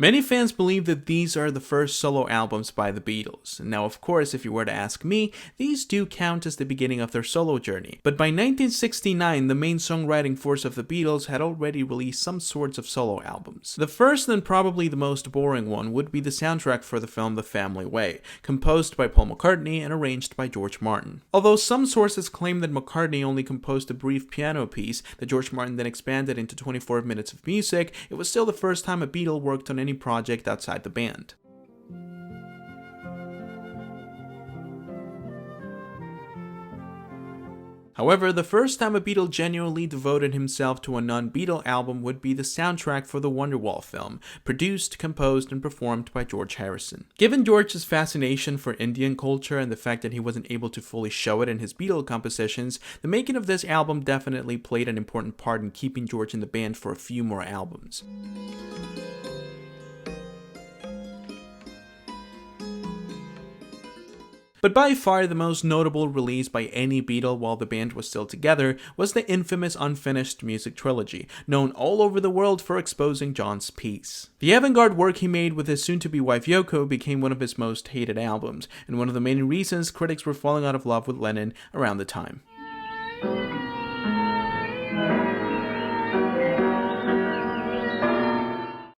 Many fans believe that these are the first solo albums by the Beatles. Now, of course, if you were to ask me, these do count as the beginning of their solo journey. But by 1969, the main songwriting force of the Beatles had already released some sorts of solo albums. The first and probably the most boring one would be the soundtrack for the film The Family Way, composed by Paul McCartney and arranged by George Martin. Although some sources claim that McCartney only composed a brief piano piece that George Martin then expanded into 24 minutes of music, it was still the first time a Beatle worked on any project outside the band. However, the first time a Beatle genuinely devoted himself to a non-Beatle album would be the soundtrack for the Wonderwall film, produced, composed, and performed by George Harrison. Given George's fascination for Indian culture and the fact that he wasn't able to fully show it in his Beatle compositions, the making of this album definitely played an important part in keeping George in the band for a few more albums. But by far the most notable release by any Beatle while the band was still together was the infamous Unfinished Music Trilogy, known all over the world for exposing John's peace. The avant-garde work he made with his soon-to-be wife Yoko became one of his most hated albums, and one of the main reasons critics were falling out of love with Lennon around the time.